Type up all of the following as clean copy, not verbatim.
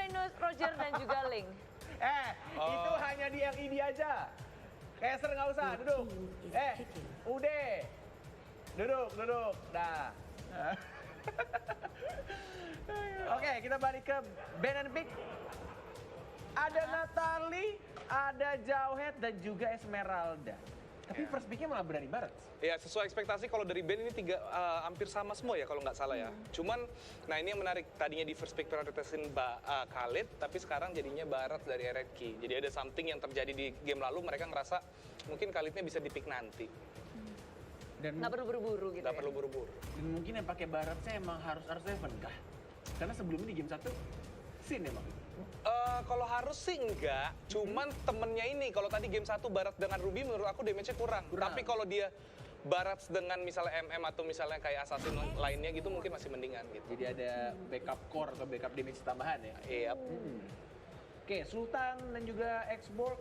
Venus, Roger, dan juga Link. Itu hanya di LED aja. Caster nggak usah, duduk. Udah. Duduk. Dah. Oke, kita balik ke Ben and Pick. Ada Natalie, ada Jauhead, dan juga Esmeralda. Tapi first picknya malah berani Barat. Ya, sesuai ekspektasi kalau dari Ben ini hampir sama semua ya kalau nggak salah ya. Cuman, nah ini yang menarik. Tadinya di first pick prioritasin Khalid, tapi sekarang jadinya Barat dari RRQ. Jadi ada something yang terjadi di game lalu, mereka ngerasa mungkin Khalidnya bisa dipick nanti. Dan nggak perlu buru-buru gitu. Nggak perlu buru-buru. Dan mungkin yang pakai Barat saya emang harus Seven kah? Karena sebelumnya di game 1, Sin emang. Kalau harus sih enggak, cuman temennya ini kalau tadi game 1 Barat dengan Ruby menurut aku damage-nya kurang. Tapi kalau dia Barat dengan misalnya MM atau misalnya kayak Assassin lainnya gitu mungkin masih mendingan gitu. Jadi ada backup core atau backup damage tambahan ya? Iya. Oke, Sultan dan juga Xborg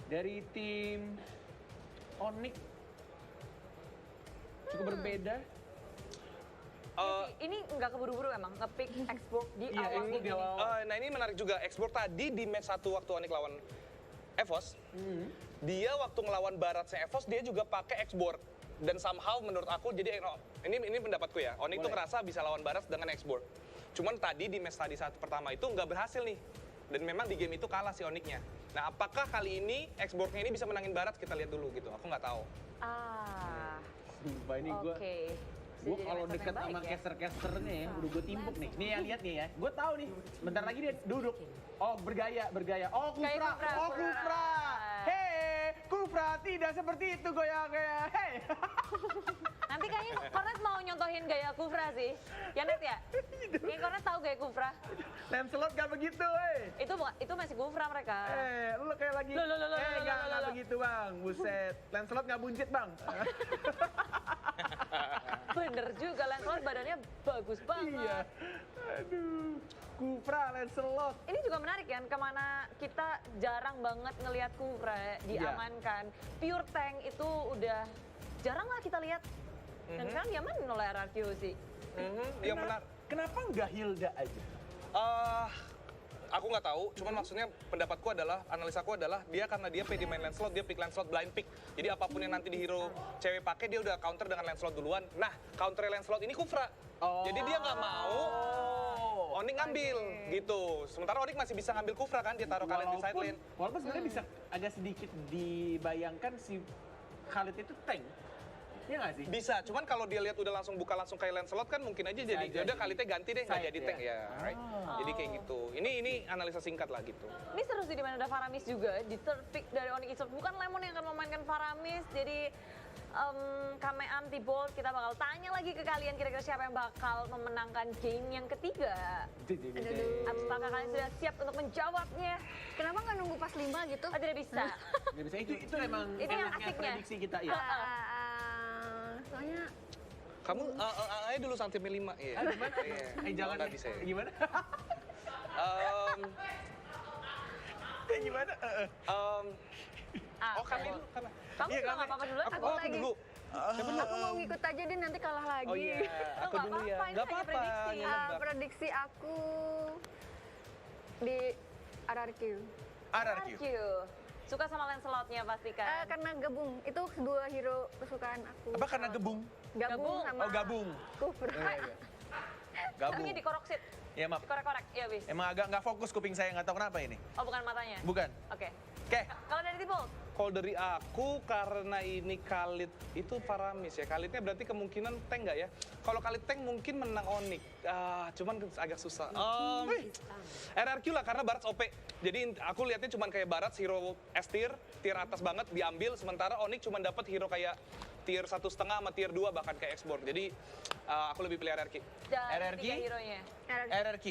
dari tim Onyx cukup berbeda. Ini nggak keburu-buru emang, nge-pick Xbox di awal Xborg di awal. Nah ini menarik juga, Xborg tadi di match 1 waktu Onyx lawan EVOS, dia waktu ngelawan Baratnya EVOS dia juga pakai Xborg. Dan somehow menurut aku, jadi ini pendapatku ya, Onyx tuh ngerasa bisa lawan Barat dengan Xborg. Cuman tadi di match tadi saat pertama itu nggak berhasil nih. Dan memang di game itu kalah si Onyx-nya. Nah apakah kali ini Xborg-nya ini bisa menangin Barat, kita lihat dulu gitu, aku nggak tahu. Sumpah ini gue kalau deket sama caster-casternya ya, udah gue timpuk nih. Nih ya, lihat nih ya. Gue tahu nih, bentar lagi dia duduk. Oh, bergaya. Oh, Kufra. Hei, Kufra tidak seperti itu goyang-goyang. Hei. Nanti kayaknya Kornet mau nyontohin gaya Kufra sih. Ya Net ya? Kayaknya Kornet tahu gaya Kufra. Lancelot gak begitu, Itu masih Kufra mereka. Lu kayak lagi. Gak begitu, Bang. Buset. Lancelot gak buncit, Bang. Bener juga, Lancelot badannya bagus banget. Iya. Aduh, Kufra, Lancelot. Ini juga menarik ya, kemana kita jarang banget ngelihat Kufra diamankan. Pure tank itu udah jarang lah kita lihat. Dan sekarang diamanin oleh RRQ sih. Yang benar. Kenapa nggak Hilda aja? Aku nggak tahu, cuman maksudnya pendapatku adalah, analisaku adalah dia karena dia pede main Lancelot, dia pick Lancelot blind pick. Jadi apapun yang nanti di hero cewek pakai dia udah counter dengan Lancelot duluan. Nah, counter Lancelot ini Kufra. Jadi dia nggak mau Onyx ngambil gitu. Sementara Onyx masih bisa ngambil Kufra kan, dia taruh kalian di side lane. Walaupun sebenarnya bisa agak sedikit dibayangkan si Khalid itu tank. Iya nggak sih? Bisa, cuman kalau dia lihat udah langsung buka langsung kayak Lancelot kan mungkin aja jadi udah Khalidnya ganti deh, nggak jadi tank ya. Right? Jadi kayak gitu. Ini analisa singkat lah gitu. Ini seru sih di mana ada Faramis juga di third pick dari Onyx Esports. Bukan Lemon yang akan memainkan Faramis, jadi Kameam, T-Bolt, kita bakal tanya lagi ke kalian kira-kira siapa yang bakal memenangkan game yang ketiga. Apakah kalian sudah siap untuk menjawabnya? Kenapa nggak nunggu pas 5 gitu? Oh, tidak bisa. Nggak bisa, itu emang Itu yang enaknya asiknya. prediksi kita ya. Soalnya Kamu aja dulu sampai 5. Iya. Gimana? Jangan nggak bisa. Ya. Gimana? Gimana? Kami dulu. Kamu juga nggak apa-apa dulu. Aku dulu. aku mau ngikut aja deh nanti kalah lagi. Oh iya, aku Nggak dulu ya. apa-apa, ini Nggak hanya apa-apa. prediksi. Ngebak. Prediksi aku di RRQ. RRQ. Suka sama Lancelotnya pasti kan? Karena gabung, itu dua hero kesukaan aku. Apa karena gebung? Gabung. sama Oh, gabung. Kufra. Gabung. Ini dikoroksit. Ya maaf. Dikorek-korek, ya bis. Emang agak nggak fokus kuping saya, nggak tahu kenapa ini. Oh bukan matanya? Bukan. Oke. Oke. Kalau dari T-Bolt? Kalau dari aku, karena ini Khalid itu Faramis ya. Khalidnya berarti kemungkinan tank nggak ya? Kalau Khalid tank mungkin menang Onyx. Cuman agak susah. RRQ lah, karena Barat OP. Jadi aku lihatnya cuman kayak Barat hero S tier atas banget diambil. Sementara Onyx cuman dapat hero kayak tier 1,5 sama tier 2 bahkan kayak Xborg. Jadi aku lebih pilih RRQ. Dan RRQ? tiga hero-nya. RRQ.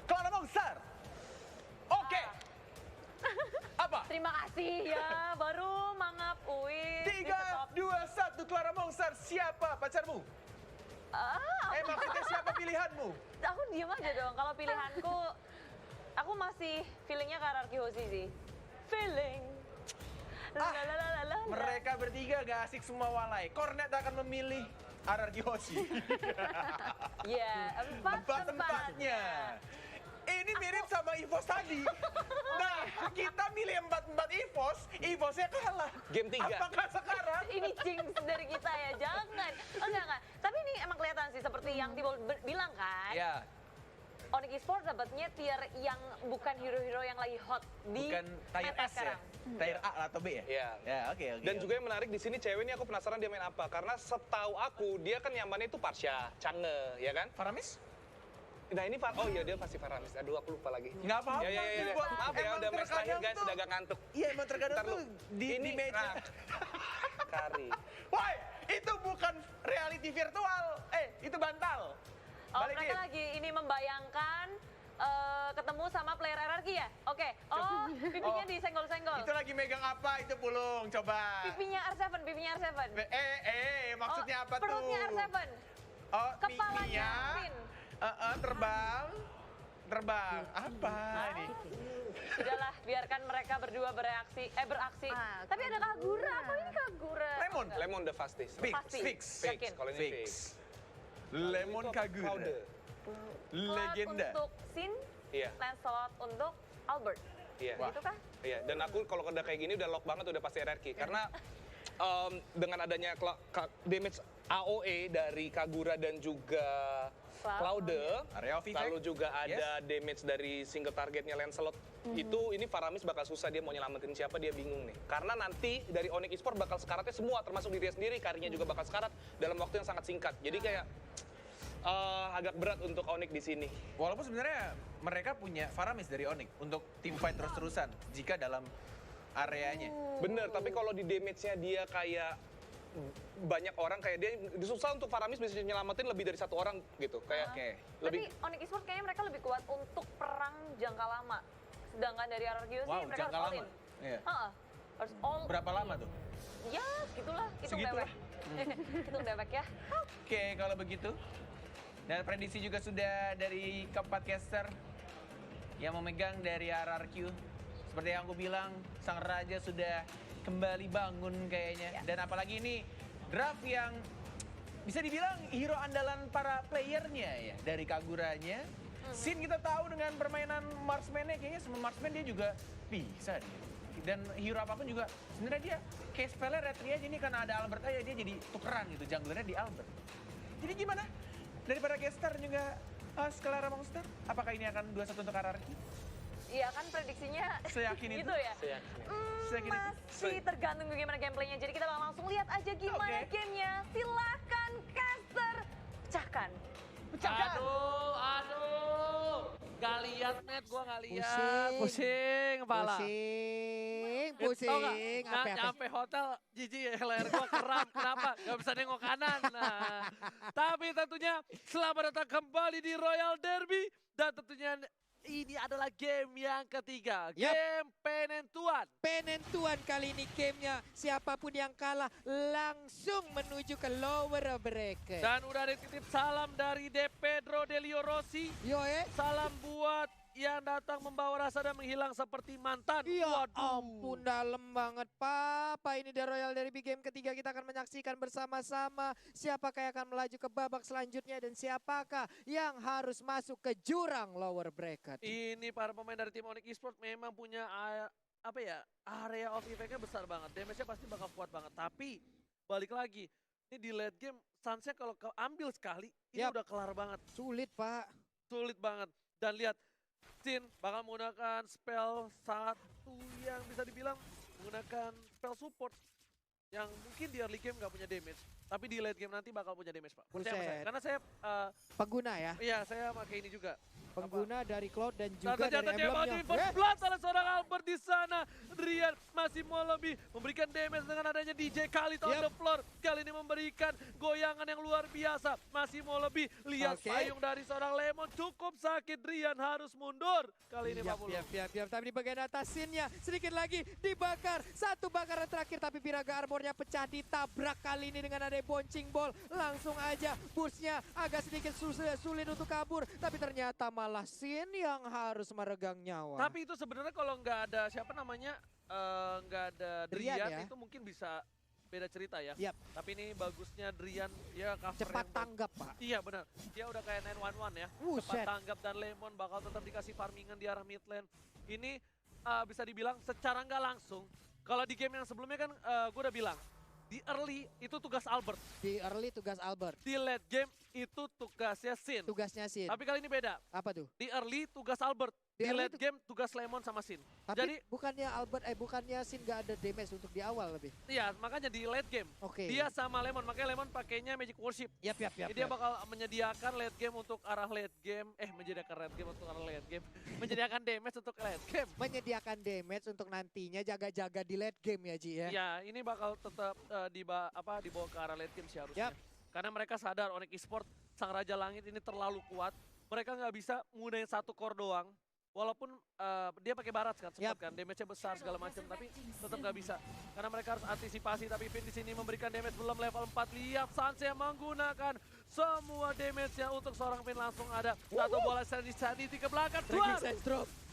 Clara Mongstar. Oke. Apa? Terima kasih ya, baru mangap Uin. 3, 2, 1, Clara Mongstar. Siapa pacarmu? Maksudnya siapa pilihanmu? Aku diem aja dong, kalau pilihanku, aku masih feelingnya ke RRQ Hoshi sih. Feeling. Lalalala. Mereka bertiga gak asik semua walai. Kornet akan memilih RRQ Hoshi. Ya, empat-empatnya. Ini EVOS tadi. Nah, kita milih 4-4 EVOS, EVOSnya kalah. Game 3. Apakah sekarang? Ini jinx dari kita ya, jangan. Oh, enggak. Tapi ini emang kelihatan sih seperti yang Tibol bilang kan. Ya, Onyx Esports dapatnya tier yang bukan hero-hero yang lagi hot di bukan tier meta S ya? sekarang. Tier A atau B ya? Iya. Ya, oke. Dan juga yang menarik di sini cewek ini aku penasaran dia main apa. Karena setahu aku dia kan nyamannya itu Parsha, Chang'e, ya kan? Faramis? Nah ini oh iya dia pasti Faramis. Aduh aku lupa lagi. Nggak apa-apa. Ya. Maaf ya Emang udah match terakhir terkadang guys, tuh- udah agak ngantuk. Iya, emang terkadang Ntar tuh lu. di meja. Nah, Kari. Woi, itu bukan reality virtual. Itu bantal. Oh, Balikin. mereka lagi ini membayangkan ketemu sama player RRQ ya? Oke. Oh, pipinya Oh. disenggol-senggol. Itu lagi megang apa? Itu pulung, coba. Pipinya R7, pipinya R7. Maksudnya apa tuh? Perutnya R7. Oh, Kepalanya mie-nya, Finn. terbang. Terbang. Apa ini? Sudahlah, biarkan mereka berdua beraksi. Ah, Tapi ada Kagura. Apa ini Kagura? Lemon. Lemon the fastest. Fix, Pasti. fix. Yakin. Kalau ini Fix. fix. Lemon Itu apa? Kagura. Powder. Cloud Legenda. untuk Sin, Iya. Lancelot untuk Albert. Iya. Wah. Gitu kah? Iya, dan aku kalau udah kayak gini udah lock banget udah pasti RRQ. Karena dengan adanya damage AOE dari Kagura dan juga Cloud, Area of effect. lalu juga ada damage dari single targetnya Lancelot, itu ini Faramis bakal susah dia mau nyelamatin siapa dia bingung nih. Karena nanti dari Onyx Esports bakal sekaratnya semua termasuk dirinya sendiri, Karinya juga bakal sekarat dalam waktu yang sangat singkat. Jadi kayak agak berat untuk Onyx di sini. Walaupun sebenarnya mereka punya Faramis dari Onyx untuk team fight terus-terusan jika dalam areanya. Bener, tapi kalau di damage-nya dia kayak banyak orang kayak dia susah untuk Faramis bisa nyelamatin lebih dari satu orang gitu. Kayak Oke. lebih Tapi Onyx Esports kayaknya mereka lebih kuat untuk perang jangka lama. Sedangkan dari RRQ sih Wow, mereka jangka harus all lama. in. Iya. Harus all Berapa lama tuh? Ya, segitulah. Hitung Segitulah. dewek. Hitung dewek ya. Oke, kalau begitu. Dan prediksi juga sudah dari keempat caster yang memegang dari RRQ. Seperti yang aku bilang, sang raja sudah kembali bangun kayaknya. Dan apalagi ini draft yang bisa dibilang hero andalan para playernya ya. Dari Kaguranya. Sin kita tahu dengan permainan marksman-nya kayaknya semua marksman dia juga bisa dia. Dan hero apapun juga sebenarnya dia kayak spellnya retri aja nih karena ada Albert aja dia jadi tukeran gitu junglernya di Albert. Jadi gimana? Daripada caster juga Skelara Monster, apakah ini akan 2-1 untuk RRQ? Iya kan prediksinya Seyakin itu? gitu ya. Seyakin itu? Masih tergantung bagaimana gameplaynya. Jadi kita bakal langsung lihat aja gimana Oke. gamenya. Silahkan caster pecahkan. Aduh. Gak lihat net, gua gak lihat. Pusing kepala. Pusing, Tau nggak, apa nyampe hotel, jijik ya leher gua kram. Kenapa? Gak bisa nengok kanan. Nah, tapi tentunya selamat datang kembali di Royal Derby. Dan tentunya ini adalah game yang ketiga. Yap. Game penentuan. penentuan kali ini gamenya. Siapapun yang kalah langsung menuju ke lower bracket. Dan udah dititip salam dari De Pedro Delio Rossi. Yo Salam buat yang datang membawa rasa dan menghilang seperti mantan. Ya Waduh. ampun dalam banget Papa. Ini The Royal Derby game ketiga kita akan menyaksikan bersama-sama. Siapakah yang akan melaju ke babak selanjutnya dan siapakah yang harus masuk ke jurang lower bracket. Ini para pemain dari tim Onyx Esports memang punya area of effect-nya besar banget. Damage-nya pasti bakal kuat banget. Tapi balik lagi, ini di late game Sunsnya kalau ambil sekali, ini Yap. udah kelar banget. Sulit Pak. Sulit banget. Dan lihat, Sin bakal menggunakan spell satu yang bisa dibilang menggunakan spell support. Yang mungkin di early game nggak punya damage. Tapi di late game nanti bakal punya damage, Pak. Percaya sama saya. Buset. Karena saya, Pengguna ya. iya saya pakai ini juga. Pengguna dari Cloud dan Dan juga ternyata dari dia mau emblemnya. di first blood oleh seorang Albert di sana. Rian masih mau lebih memberikan damage dengan adanya DJ Khalid on Yep. the floor. Kali ini memberikan goyangan yang luar biasa. Masih mau lebih. Lihat Oke. payung dari seorang Lemon cukup sakit. Rian harus mundur. Kali ini Pak Pulu. Yap. Tapi di bagian atas Sinnya sedikit lagi dibakar. Satu bakaran terakhir tapi Biraga Armornya pecah ditabrak kali ini dengan ada boncing ball. Langsung aja burstnya agak sedikit sulit untuk kabur. Tapi ternyata malah Sin yang harus meregang nyawa. Tapi itu sebenarnya kalau nggak ada siapa namanya nggak ada Drian Drian ya. itu mungkin bisa beda cerita ya. Yap. Tapi ini bagusnya Drian, ya cover Cepat yang tanggap, Pak. Iya benar, dia udah kayak 911 ya. Cepat Buset. tanggap dan Lemon bakal tetap dikasih farmingan di arah mid lane. Ini bisa dibilang secara nggak langsung, kalau di game yang sebelumnya kan gue udah bilang, di early itu tugas Albert, Di early tugas Albert. di late game itu tugasnya Sin. Tugasnya Sin. Tapi kali ini beda, Apa tuh? di early tugas Albert, Di di early late game tugas Lemon sama Sin. Tapi Jadi bukannya bukannya Sin nggak ada damage untuk di awal lebih. iya makanya di late game, Oke. dia sama Lemon, makanya Lemon pakainya Magic Worship. Yap. Jadi dia bakal menyediakan late game untuk arah late game, menyediakan late game untuk arah late game, menyediakan damage untuk late game. Menyediakan damage untuk nantinya jaga-jaga di late game ya, Ji ya. Ya, ini bakal tetap dibawa ke arah late game sih harusnya. Yap. Karena mereka sadar Onyx Esports, Sang Raja Langit ini terlalu kuat. Mereka nggak bisa menggunakan satu core doang. Walaupun dia pakai barat kan, sempat kan, damage-nya besar segala macam, tapi tetap nggak bisa. Karena mereka harus antisipasi, tapi Finn di sini memberikan damage belum level 4. Lihat Sanse menggunakan semua damage-nya untuk seorang Finn langsung ada. Satu bola sanity ke belakang, keluar.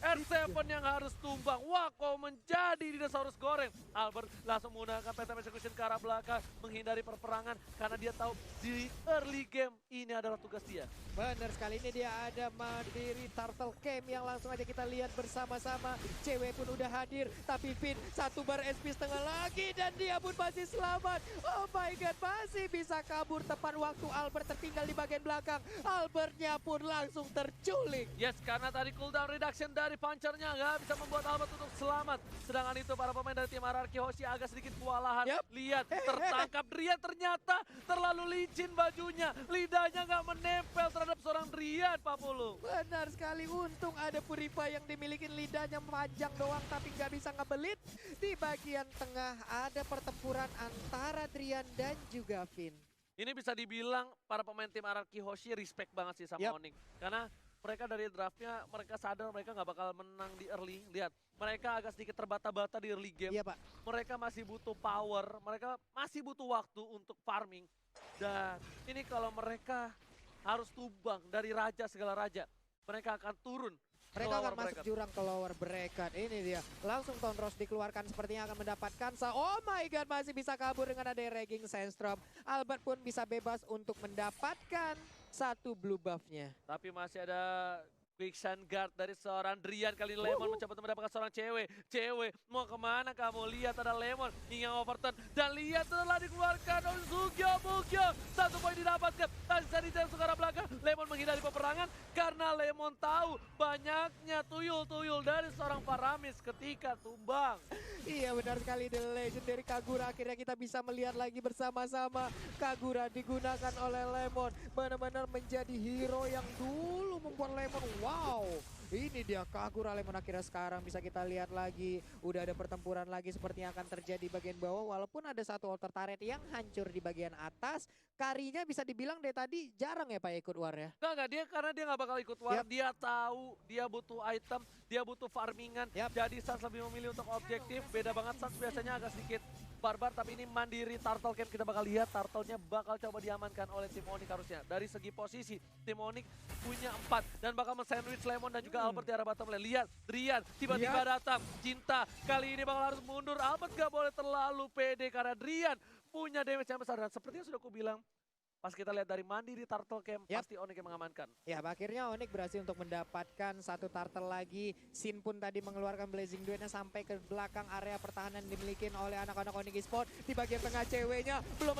R7 yang harus tumbang. Wako menjadi dinosaurus goreng. Albert langsung menggunakan Phantom Execution ke arah belakang, menghindari perperangan karena dia tahu di early game ini adalah tugas dia. Benar sekali, ini dia ada Mandiri Turtle Camp yang langsung aja kita lihat bersama-sama. Cewek pun udah hadir, tapi Finn satu bar SP setengah lagi dan dia pun masih selamat. Oh my god, masih bisa kabur tepat waktu Albert tertinggal di bagian belakang. Albertnya pun langsung terculik. Yes, karena tadi cooldown reduction dari punchernya nggak bisa membuat Albert untuk selamat. Sedangkan itu para pemain dari tim RRQ Hoshi agak sedikit kewalahan. Yap. Lihat, tertangkap Drian ternyata terlalu licin bajunya. Lidahnya nggak menempel terhadap seorang Drian, Pak Pulu. Benar sekali, untung ada Purify yang dimiliki lidahnya panjang doang tapi nggak bisa ngebelit. Di bagian tengah ada pertempuran antara Drian dan juga Finn. Ini bisa dibilang para pemain tim RRQ Hoshi respect banget sih sama Yap. Onyx. Karena mereka dari draftnya, mereka sadar mereka nggak bakal menang di early. Lihat, mereka agak sedikit terbata-bata di early game. Iya, Pak. Mereka masih butuh power, mereka masih butuh waktu untuk farming. Dan ini kalau mereka harus tumbang dari raja segala raja, mereka akan turun. Mereka ke akan lower masuk bracket. jurang ke lower bracket. Ini dia. Langsung Tonros dikeluarkan, sepertinya akan mendapatkan oh my god, masih bisa kabur dengan ada Regging Sandstorm. Albert pun bisa bebas untuk mendapatkan satu blue buff-nya. Tapi masih ada Quicksand Guard dari seorang Drian. Kali ini Lemon mencoba untuk mendapatkan seorang cewek. Cewek, mau kemana kamu? Lihat ada Lemon, ingin overturn. Dan lihat telah dikeluarkan oleh Bugyo. Satu poin didapatkan. Tadi dari arah belakang. Lemon menghindari peperangan karena Lemon tahu banyaknya tuyul-tuyul dari seorang Paramis ketika tumbang. Iya, benar sekali, the legendary Kagura. Akhirnya kita bisa melihat lagi bersama-sama. Kagura digunakan oleh Lemon. Benar-benar menjadi hero yang dulu membuat Lemon wow. Ini dia Kagura Lemon akhirnya sekarang bisa kita lihat lagi. Udah ada pertempuran lagi sepertinya akan terjadi di bagian bawah. Walaupun ada satu altar turret yang hancur di bagian atas. Karinya bisa dibilang dari tadi jarang ya Pak ikut war ya. Enggak, dia karena dia nggak bakal ikut war. Yap. Dia tahu dia butuh item, dia butuh farmingan. Yap. Jadi Sans lebih memilih untuk objektif. Beda banget Sans biasanya agak sedikit barbar, tapi ini Mandiri Turtle Camp kita bakal lihat. Turtle-nya bakal coba diamankan oleh tim Onyx harusnya. Dari segi posisi, tim Onyx punya 4 dan bakal men-sandwich Lemon dan juga Albert di arah bottom lane. Lihat, Drian tiba-tiba datang. Cinta kali ini bakal harus mundur. Albert gak boleh terlalu pede karena Drian punya damage yang besar. Dan seperti yang sudah aku bilang, pas kita lihat dari Mandiri Turtle Camp, Yap. pasti Onyx yang mengamankan. Ya, akhirnya Onyx berhasil untuk mendapatkan satu turtle lagi. Sin pun tadi mengeluarkan Blazing Duetnya sampai ke belakang area pertahanan dimiliki oleh anak-anak Onyx Esports. Di bagian tengah ceweknya belum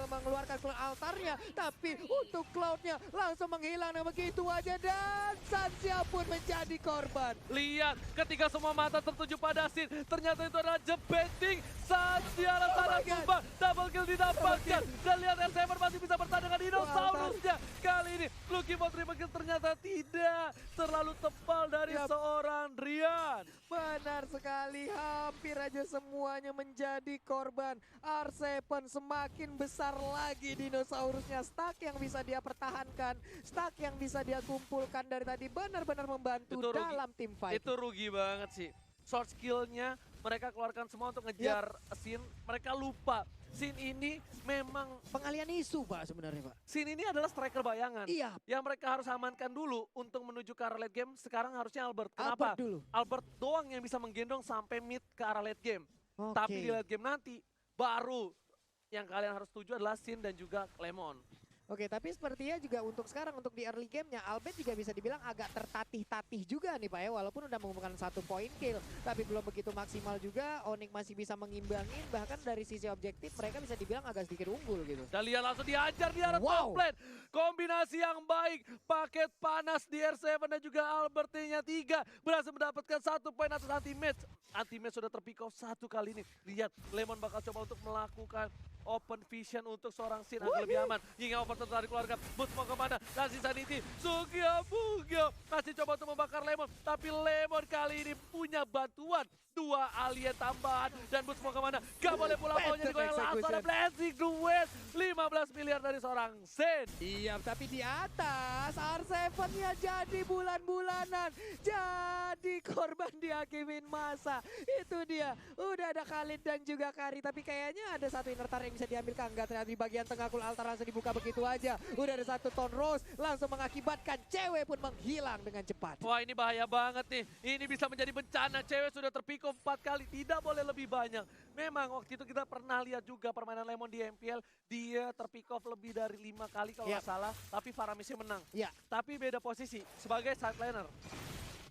mengeluarkan altarnya, tapi untuk Cloud-nya langsung menghilang begitu aja dan Sansia pun menjadi korban. Lihat, ketika semua mata tertuju pada Sin, ternyata itu adalah jebeting Sansia Lasana my God. tumbang. Double kill didapatkan. Dan lihat R7 masih bisa bertahan dengan dinosaurusnya. Kali ini Lucky mau triple kill, ternyata tidak. Terlalu tebal dari Yap. seorang Drian. Benar sekali, hampir aja semuanya menjadi korban. R7 semakin besar lagi dinosaurusnya. Stack yang bisa dia pertahankan, stack yang bisa dia kumpulkan dari tadi benar-benar membantu Itu rugi. dalam tim fight. Itu rugi banget sih. Short skill-nya mereka keluarkan semua untuk ngejar Sin. Mereka lupa. Sin ini memang Pengalian isu Pak sebenarnya Pak. Sin ini adalah striker bayangan. Iya, Yang mereka harus amankan dulu untuk menuju ke arah late game. Sekarang harusnya Albert. Kenapa? Albert dulu. Albert doang yang bisa menggendong sampai mid ke arah late game. Oke. Tapi di late game nanti baru yang kalian harus tuju adalah Sin dan juga Lemon. Oke, tapi sepertinya juga untuk sekarang, untuk di early game-nya, Albert juga bisa dibilang agak tertatih-tatih juga nih Pak ya. Walaupun udah mengumpulkan 1 point kill, tapi belum begitu maksimal juga. Onyx masih bisa mengimbangin, bahkan dari sisi objektif mereka bisa dibilang agak sedikit unggul gitu. Dan lihat langsung dihajar di arah Wow. top lane. Kombinasi yang baik, paket panas di R7 dan juga Albertnya 3 berhasil mendapatkan 1 poin atas Anti-Match. Anti-Match sudah terpick off 1 kali ini. Lihat, Lemon bakal coba untuk melakukan open vision untuk seorang Sin agar lebih aman. Hingga over tertarik keluarga. Boots mau kemana? Kasih Sanity. Sugio Bugio masih coba untuk membakar Lemon. Tapi Lemon kali ini punya bantuan. 2 alien tambahan. Dan Boots mau kemana? Gak boleh pulang maunya digoyang langsung. Ada blessing duet. 15 miliar dari seorang Sin. Iya, tapi di atas R7-nya jadi bulan-bulanan. Jadi korban dihakimin masa. Itu dia. Udah ada Khalid dan juga Kari. Tapi kayaknya ada satu inner turret yang bisa diambil. Enggak, ternyata di bagian tengah Kul Altar langsung dibuka begitu aja. Udah ada 1 ton Rose. Langsung mengakibatkan cewek pun menghilang dengan cepat. Wah, ini bahaya banget nih. Ini bisa menjadi bencana. Cewek sudah terpick off 4 kali. Tidak boleh lebih banyak. Memang waktu itu kita pernah lihat juga permainan Lemon di MPL. Dia terpick off lebih dari 5 kali kalau nggak salah. Tapi Faramisnya menang. Ya. Tapi beda posisi sebagai side laner.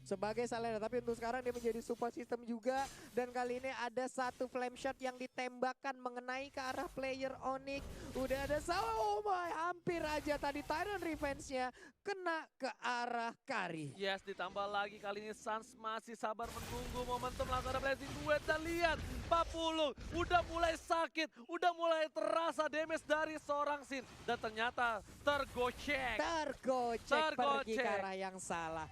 Sebagai Salena, tapi untuk sekarang dia menjadi support system juga. Dan kali ini ada 1 flame shot yang ditembakkan mengenai ke arah player Onyx. Udah ada oh my, hampir aja tadi Tyrant Revenge-nya kena ke arah Kari. Yes, ditambah lagi kali ini Sans masih sabar menunggu momentum langsung ada blessing duet. Dan lihat, 40 udah mulai sakit, udah mulai terasa damage dari seorang Sin. Dan ternyata tergocek. Tergocek pergi ke arah yang salah.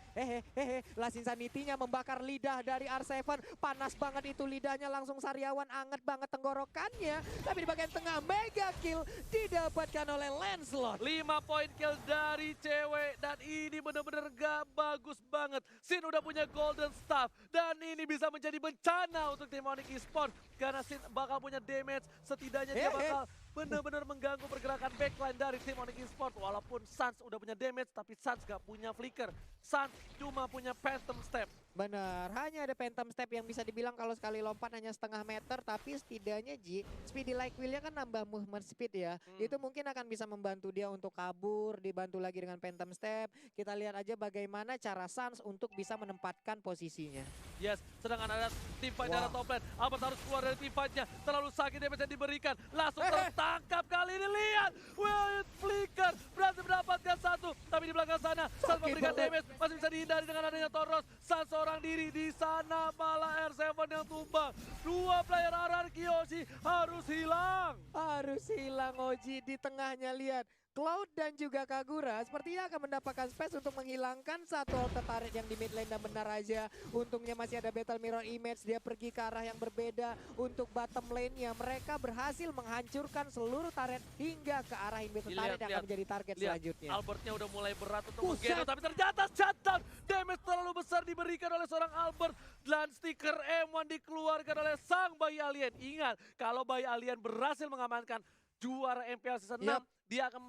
Lasin Sanity-nya membakar lidah dari R7. Panas banget itu lidahnya, langsung sariawan, anget banget tenggorokannya. Tapi di bagian tengah mega kill didapatkan oleh Lancelot. 5 poin kill dari cewek dan ini bener-bener gak bagus banget. Sin udah punya golden staff dan ini bisa menjadi bencana untuk tim Onyx Esports karena Sin bakal punya damage, setidaknya dia bakal bener-bener mengganggu pergerakan backline dari tim Onyx Esports. Walaupun Sans udah punya damage tapi Sans gak punya flicker. Sans cuma punya Phantom Step. Benar, hanya ada Phantom Step yang bisa dibilang kalau sekali lompat hanya setengah meter, tapi setidaknya Speedy Like Will-nya kan nambah movement speed ya. Itu mungkin akan bisa membantu dia untuk kabur, dibantu lagi dengan Phantom Step. Kita lihat aja bagaimana cara Sans untuk bisa menempatkan posisinya. Yes, sedangkan ada tim fight dari top lane. Albert harus keluar dari tim fight-nya. Terlalu sakit damage yang diberikan. Langsung tertangkap kali ini, lihat. Will Flicker berhasil mendapatkan 1. Tapi di belakang sana, Sans memberikan damage. Masih bisa dihindari dengan adanya Toros. Sans seorang diri di sana, malah R7 yang tumbang. 2 player RRQ Oji harus hilang. Harus hilang Oji di tengahnya, lihat. Cloud dan juga Kagura sepertinya akan mendapatkan space untuk menghilangkan 1 auto turret yang di mid lane dan benar aja. Untungnya masih ada Battle Mirror Image, dia pergi ke arah yang berbeda. Untuk bottom lane-nya mereka berhasil menghancurkan seluruh turret hingga ke arah inhibitor turret yang akan menjadi target selanjutnya. Albertnya udah mulai berat untuk menggendong, tapi ternyata shutdown. Damage terlalu besar diberikan oleh seorang Albert. Dan stiker M1 dikeluarkan oleh sang bayi alien. Ingat, kalau bayi alien berhasil mengamankan juara MPL Season 6, dia akan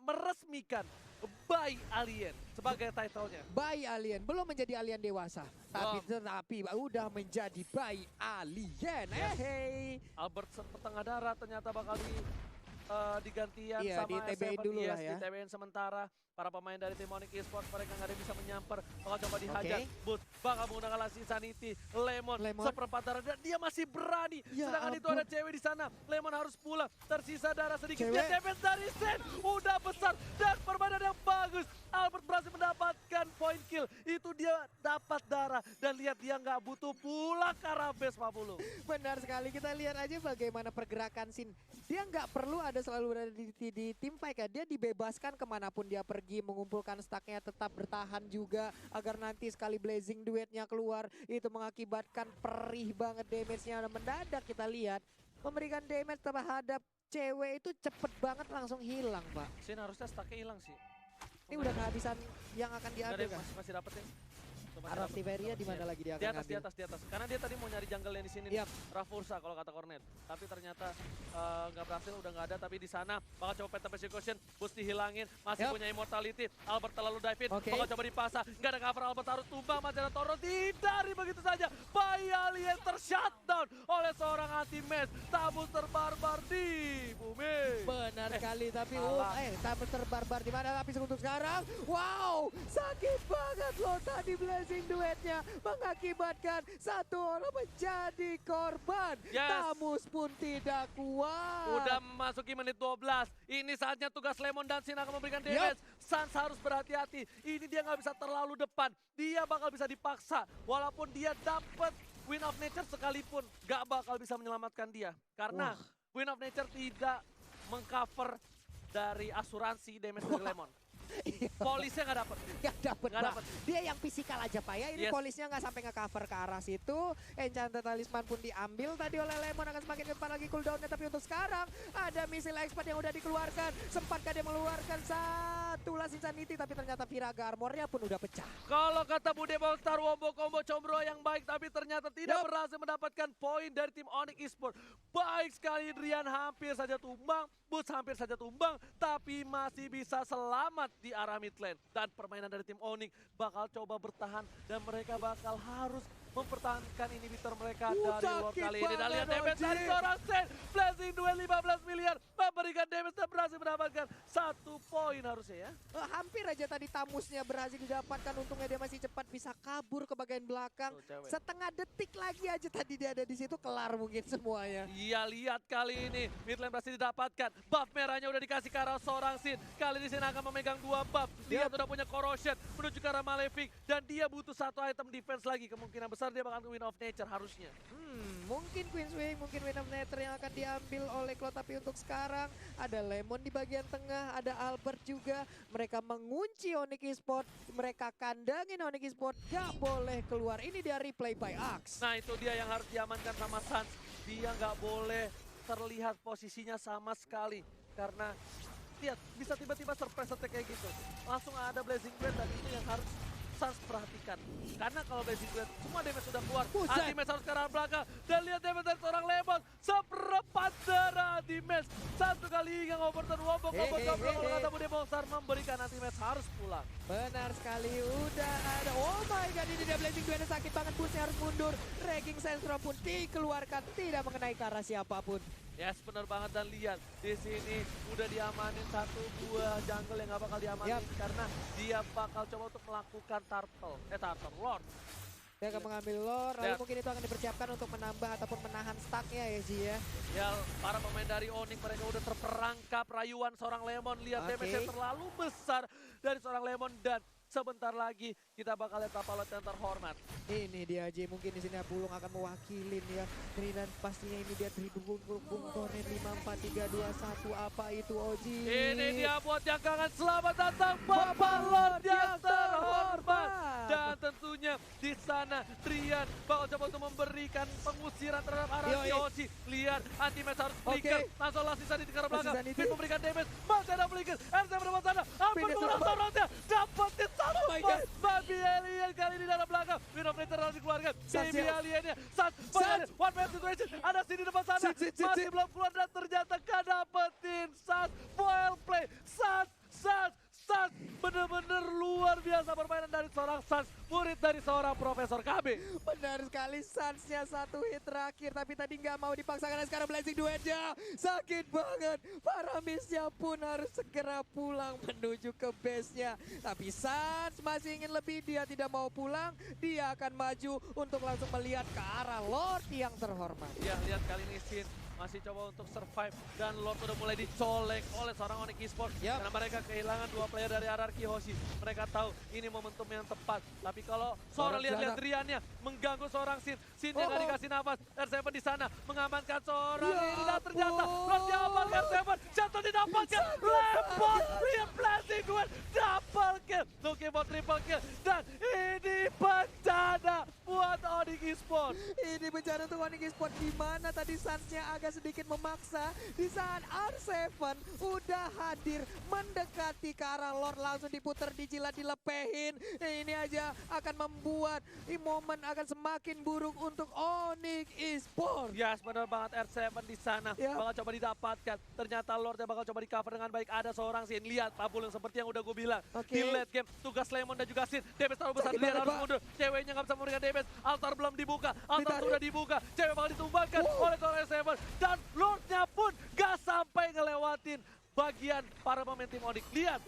meresmikan Bayi Alien sebagai title-nya. Bayi Alien, belum menjadi alien dewasa. Tapi udah menjadi Bayi Alien. Albert setengah darah ternyata bakal digantian sama di TB-in dulu lah ya. Di TB-in sementara. Para pemain dari tim Onyx Esports mereka nggak ada yang bisa menyamper. Bakal coba dihajar. Boots bakal menggunakan Lasin Sanity. Lemon seperempat darah dan dia masih berani. Sedangkan itu ada cewek di sana. Lemon harus pulang. Tersisa darah sedikit. Dia damage dari Sen. Udah besar dan permainan yang bagus. Albert berhasil mendapatkan point kill. Itu dia dapat darah. Dan lihat dia nggak butuh pulang ke arah base 40. Benar sekali. Kita lihat aja bagaimana pergerakan Sin. Dia nggak perlu ada selalu berada di tim fight kan. Dia dibebaskan kemanapun dia pergi, mengumpulkan stacknya, tetap bertahan juga agar nanti sekali blazing duetnya keluar itu mengakibatkan perih banget damage-nya. Mendadak kita lihat memberikan damage terhadap cewek itu cepet banget langsung hilang, Pak. Sin harusnya stacknya hilang sih. Ini udah kehabisan yang akan diambil kan? Masih dapetin. masih Araf dapat. Tiberia di mana lagi dia Di akan atas, di ngambil? atas, di atas. Karena dia tadi mau nyari jungle yang di sini. Yap. Rafursa kalau kata Cornet. Tapi ternyata nggak berhasil, udah nggak ada. Tapi di sana bakal coba peta persecution, boost dihilangin, masih Yap. punya immortality. Albert terlalu dive in, Oke. bakal coba dipasang. Nggak ada cover, Albert harus tumbang. Masih ada Toro, tidak begitu saja. Bayi alien tershutdown oleh seorang anti-match. Tabus terbarbar di bumi. Benar sekali, tapi salah. tapi terbarbar di mana? Tapi untuk sekarang, wow, sakit banget loh tadi blazing duetnya mengakibatkan satu orang menjadi korban. Yes. Tamus pun tidak kuat. Udah memasuki menit 12. Ini saatnya tugas Lemon dan Sin akan memberikan damage. Sans harus berhati-hati. Ini dia nggak bisa terlalu depan. Dia bakal bisa dipaksa. Walaupun dia dapat Win of Nature sekalipun, nggak bakal bisa menyelamatkan dia. Karena Win of Nature tidak mengcover dari asuransi damage dari Lemon. Polisnya nggak dapet. Gak dapet, Nggak Bang. dapet. Dia yang fisikal aja Pak ya. Ini Yes. polisnya nggak sampai nge-cover ke arah situ. Enchanted Talisman pun diambil tadi oleh Lemon, akan semakin ke depan lagi cooldownnya. Tapi untuk sekarang ada misil expert yang udah dikeluarkan. Sempatkah dia mengeluarkan satu Last Insanity, tapi ternyata Viraga armornya pun udah pecah. Kalau kata Bude Monster, wombo combo combro yang baik, tapi ternyata tidak Yup. berhasil mendapatkan poin dari tim Onyx Esports. Baik sekali, Drian hampir saja tumbang, Boots hampir saja tumbang, tapi masih bisa selamat di arah mid lane. Dan permainan dari tim Onyx bakal coba bertahan, dan mereka bakal harus mempertahankan inhibitor mereka dari Lord sakit kali ini. Dan banget, lihat damage Oji. dari seorang Sen, Blazing Duel 15 miliar, memberikan damage dan berhasil mendapatkan 1 poin harusnya ya. Hampir aja tadi Tamusnya berhasil didapatkan, untungnya dia masih cepat bisa kabur ke bagian belakang. Tuh, cewek. Setengah detik lagi aja tadi dia ada di situ, kelar mungkin semuanya. Iya, lihat kali ini mid lane berhasil didapatkan. Buff merahnya udah dikasih ke arah seorang Sin. Kali ini Sin akan memegang 2 buff. Dia udah punya corrosion menuju ke arah Malefic, dan dia butuh 1 item defense lagi. Kemungkinan besar dia bakal ke Win of Nature harusnya. Mungkin Queensway, mungkin Win of Nether yang akan diambil oleh Cloud, tapi untuk sekarang ada Lemon di bagian tengah, ada Albert juga. Mereka mengunci Onyx Esports, mereka kandangin Onyx Esports, gak boleh keluar. Ini dia replay by Axe. Nah, itu dia yang harus diamankan sama Sans. Dia nggak boleh terlihat posisinya sama sekali. Karena lihat, bisa tiba-tiba surprise attack kayak gitu. Langsung ada Blazing Blade, dan itu yang harus Sans perhatikan. Karena kalau Blazing Blade semua damage sudah keluar, Buset. anti-match harus ke arah belakang. Dan lihat damage dari seorang Lemon, seperempat darah anti-match. Satu kali hingga ngoperton wombo combo combro, kalau kata Bude Monster, memberikan anti-match harus pulang. Benar sekali, udah ada. Oh my god, ini dia Blazing Duel sakit banget, Busnya harus mundur. Ragging Sensor pun dikeluarkan, tidak mengenai ke arah siapapun. Yes, benar banget, dan lihat di sini udah diamanin 1 buah jungle yang gak bakal diamanin. Yap. Karena dia bakal coba untuk melakukan turtle Lord. Dia akan mengambil lore, lalu Lihat. mungkin itu akan dipersiapkan untuk menambah ataupun menahan stacknya ya Ji ya. Ya, para pemain dari Onyx mereka udah terperangkap rayuan seorang Lemon. Lihat Oke. damage yang terlalu besar dari seorang Lemon, dan sebentar lagi kita bakal lihat Tapalot yang terhormat. Ini dia Ji, mungkin di sini Pulung akan mewakilin ya. Dan pastinya ini dia didukung Bung Tornet 5, 4, 3, 2, 1. Apa itu Oji? Ini dia buat yang kangen, selamat datang Bapak Lord yang terhormat. Dan tentunya di sana Drian bakal coba untuk memberikan pengusiran terhadap Araki Yoi. Hoshi. Lihat, anti-match harus flicker. Oke. Langsung Last Insanity di arah belakang. Insanity. Fit memberikan damage, masih ada flicker. RC berdepan sana, ampun Finish mengurang berdepan. sorotnya. Dapetin satu Oh my poin. God. Babi Alien kali ini dalam belakang. Win of Nature harus dikeluarkan. Sans Baby ya. Aliennya. Sans, one man situation. Ada sini depan sana. Sit. Masih belum keluar, dan ternyata gak dapetin. Sans, foil play. Sans. Bener-bener luar biasa permainan dari seorang Sans, murid dari seorang Profesor KB. Benar sekali, Sansnya 1 hit terakhir, tapi tadi nggak mau dipaksakan, dan sekarang Blazing duetnya sakit banget. Paramisnya pun harus segera pulang menuju ke base-nya. Tapi Sans masih ingin lebih, dia tidak mau pulang, dia akan maju untuk langsung melihat ke arah Lord yang terhormat. Ya, lihat kali ini Sin masih coba untuk survive, dan Lord udah mulai dicolek oleh seorang Onyx Esports. Yap. Karena mereka kehilangan 2 player dari Araki Hoshi. Mereka tahu ini momentum yang tepat. Tapi kalau seorang lihat Driannya mengganggu seorang Sin, Sinnya nggak dikasih nafas. R7 di sana mengamankan seorang Ya ini, dan ternyata ampun. Lord diamankan R7, jatuh didapatkan. Lepot, lihat Blazing Duel, double kill. Looking for triple kill, dan ini bencana buat Onyx Esports. Ini bencana untuk Onyx Esports, di mana tadi Suns-nya agak sedikit memaksa. Di saat R7 udah hadir mendekati ke arah Lord, langsung diputer, dijilat, dilepehin. Ini aja akan membuat momen akan semakin buruk untuk Onyx Esports. Yes, benar banget R7 di sana. Ya. Bakal coba didapatkan. Ternyata Lordnya bakal coba di cover dengan baik. Ada seorang Sin. Lihat Pabul yang seperti yang udah gue bilang. Oke. Di late game, tugas Lemon dan juga Sin. Damage terlalu besar, Sakit Lian banget, harus Pak. mundur. Ceweknya nggak bisa memberikan damage. Altar belum dibuka. Altar Ditarik. sudah dibuka. Cewek bakal ditumbangkan Wow. oleh seorang R7. Dan Lordnya pun gak sampai ngelewatin bagian para pemain tim Onyx. Lihat,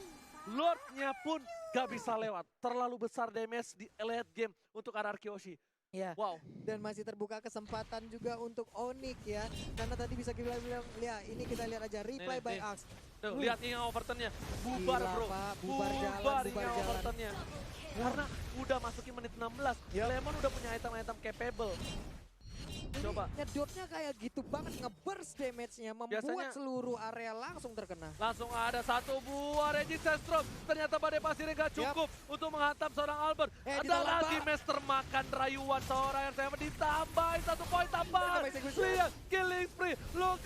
Lordnya pun gak bisa lewat. Terlalu besar damage di late game untuk RRQ Oshi. Ya. Wow. Dan masih terbuka kesempatan juga untuk Onyx ya. Karena tadi bisa kita bilang, ya ini kita lihat aja replay by nih. Axe. Tuh, lihat ini Overton-nya. Bubar, Gila, bro. Pak. Bubar jalan, bubar Ingat jalan. Overton-nya. Karena udah masukin menit 16. Yup. Lemon udah punya item-item capable. Coba. Ini nyedotnya kayak gitu banget, nge-burst damage-nya, membuat Biasanya- seluruh area langsung terkena. Langsung ada satu buah Resistance Stroke. Ternyata badai pasirnya gak cukup untuk menghantam seorang Albert. Ada ditolak, lagi Pak. Master makan rayuan seorang R7 ditambahin 1 poin tambahan. Tambah execution. Lihat killing spree. Look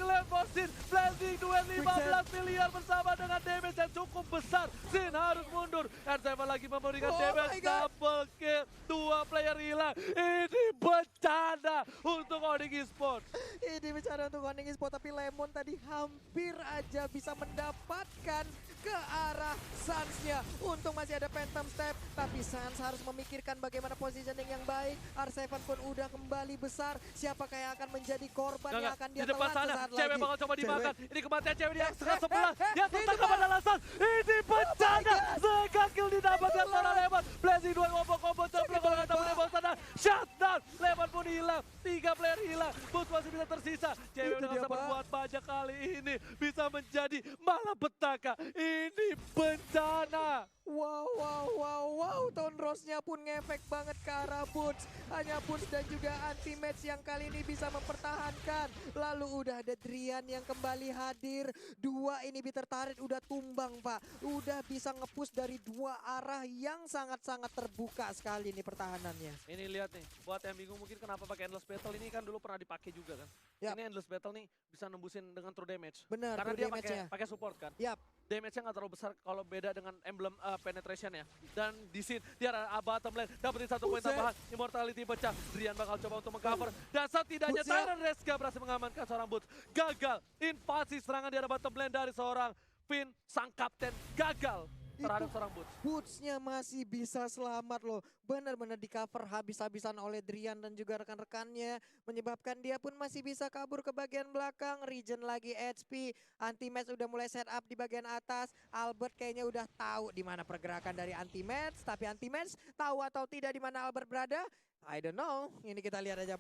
Sin. Blazing duel 15 miliar bersama dengan damage yang cukup besar. Sin harus mundur. R7 lagi memberikan Oh damage my God. double kill. 2 player hilang. Ini bencana untuk Onyx Esports. Ini bicara untuk Onyx Esports, tapi Lemon tadi hampir aja bisa mendapatkan ke arah Suns-nya. Untung masih ada Phantom Step, tapi Suns harus memikirkan bagaimana positioning yang baik. R7 pun udah kembali besar. Siapakah yang akan menjadi korban yang akan dia di depan telan sana, sesaat cewek lagi? bakal coba dimakan. Ini kematian cewek di setengah eh, sebelah. eh, Yang itu, tertangkap Pak. pada alasan. Ini bencana. Second kill didapatkan Itulah. seorang Lemon. Blazing duel combo coplok kalau kata banget, Lemon sana. Shutdown. Lemon pun hilang. 3 player hilang. Boots masih bisa tersisa. Cewek Itu udah dia, gak sabar Pak. buat banyak kali ini. Bisa menjadi malapetaka. Ini bencana. Wow. Tone Rose-nya pun ngefek banget ke arah Boots. Hanya Boots dan juga anti-match yang kali ini bisa mempertahankan. Lalu udah ada Drian yang kembali hadir. 2 ini tertarik udah tumbang, Pak. Udah bisa nge-push dari 2 arah yang sangat-sangat terbuka sekali nih pertahanannya. Ini lihat nih, buat yang bingung mungkin kenapa pakai Endless Battle ini kan dulu pernah dipakai juga kan. Yap. Ini Endless Battle nih bisa nembusin dengan true damage. Benar, Karena true dia damage-nya. pakai support kan. Yap. Damage-nya nggak terlalu besar kalau beda dengan emblem penetration ya. Dan di sini dia ada bottom lane, dapetin 1 poin Buset. tambahan, immortality pecah. Drian bakal coba untuk mengcover. Dan setidaknya Buset. Tyrant Reska berhasil mengamankan seorang Boots. Gagal invasi serangan di arah bottom lane dari seorang Finn, sang kapten. Gagal terhadap seorang Boots. Boots-nya masih bisa selamat loh. Benar-benar di cover habis-habisan oleh Drian dan juga rekan-rekannya. Menyebabkan dia pun masih bisa kabur ke bagian belakang. Regen lagi HP. Anti-match udah mulai set up di bagian atas. Albert kayaknya udah tahu di mana pergerakan dari anti-match. Tapi anti-match tahu atau tidak di mana Albert berada? I don't know. Ini kita lihat aja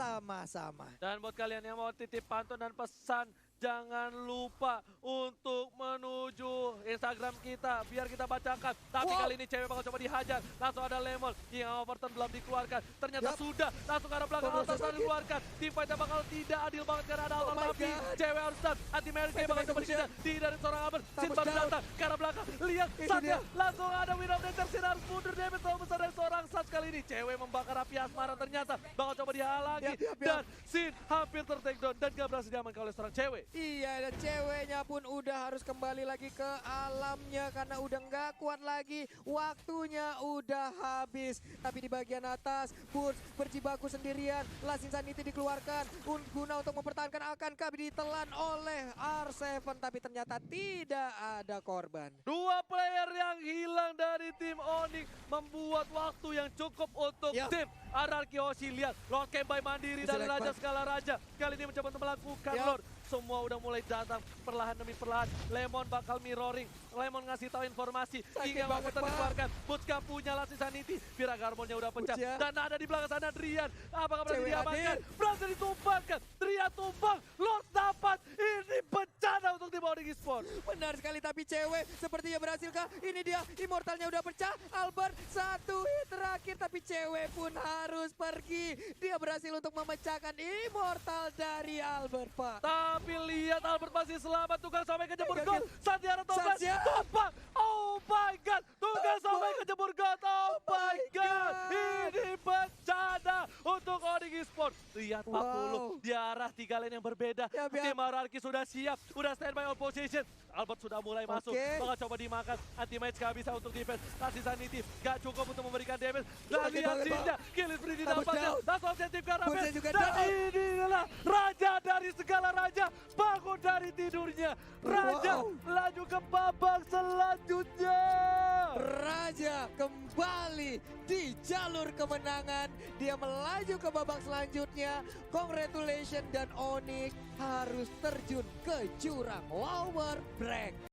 bersama-sama. Dan buat kalian yang mau titip pantun dan pesan, jangan lupa untuk menuju Instagram kita biar kita bacakan. Tapi Wow. kali ini cewek bakal coba dihajar. Langsung ada Lemon yang Overton belum dikeluarkan. Ternyata Yup. sudah langsung ke arah belakang. Kontrol Altar sudah sakit. dikeluarkan. Tim fight bakal tidak adil banget karena ada Altar. Oh my Tapi God. cewek harus stun. Anti-Mary Phantom bakal coba execution. dikejar. Dari seorang Albert. Sin Tembus baru down. datang ke arah belakang. Lihat Itu saatnya dia. langsung ada Win of Nature. Sin harus mundur. Damage terlalu besar dari seorang Suns kali ini. Cewek membakar api asmara ternyata bakal coba dihalangi. Yup. Dan Sin hampir ter-takedown dan gak berhasil diamankan oleh seorang cewek. Iya, dan ceweknya pun udah harus kembali lagi ke alamnya karena udah nggak kuat lagi. Waktunya udah habis. Tapi di bagian atas, Boots berjibaku sendirian. Last Insanity dikeluarkan guna untuk mempertahankan, akankah ditelan oleh R7, tapi ternyata tidak ada korban. 2 player yang hilang dari tim Onyx membuat waktu yang cukup untuk Yup. tim RRQ Oshi. Lihat, Lord Kembai mandiri dari Select Raja Bang. Skala Raja. Kali ini mencoba untuk melakukan Yup. Lord. Semua udah mulai datang perlahan demi perlahan. Lemon bakal mirroring. Lemon ngasih tahu informasi. Sakit Hingga banget, waktu Pak. dikeluarkan. Butska punya Last Insanity. Viraga Harmonnya udah pecah. Butcha. Dan ada di belakang sana Drian. Apakah berhasil Cewek diamankan? hadir. Berhasil ditumbangkan. Drian tumbang. Lord dapat. Ini bencana untuk tim Onyx Esports. Benar sekali, tapi cewek sepertinya berhasilkah? Ini dia, immortalnya udah pecah. Albert 1 hit terakhir, tapi cewek pun harus pergi. Dia berhasil untuk memecahkan immortal dari Albert, Pak. Tapi lihat Albert masih selamat. Tukang sampai kejebur Gak, gol. gak. Santiara Toplas Satya. tumpang. Oh my god. Tukang sampai kejebur gol. Oh my god. God. Ini bencana untuk down. Lihat 40 di arah 3 lane yang berbeda. Tim RRQ sudah siap, udah standby on position. Albert sudah mulai masuk, bakal coba dimakan. Anti-match gak bisa untuk defense. Kasih Sanity gak cukup untuk memberikan damage. Dan lihat Sinja, kill spree didapatkan. Langsung objektif ke arah base. Dan inilah raja dari segala raja. Bangun dari tidurnya. Raja laju ke babak selanjutnya. Raja kembali di jalur kemenangan. Dia melaju ke babak selanjutnya. Congratulations, dan Onyx harus terjun ke jurang lower bracket.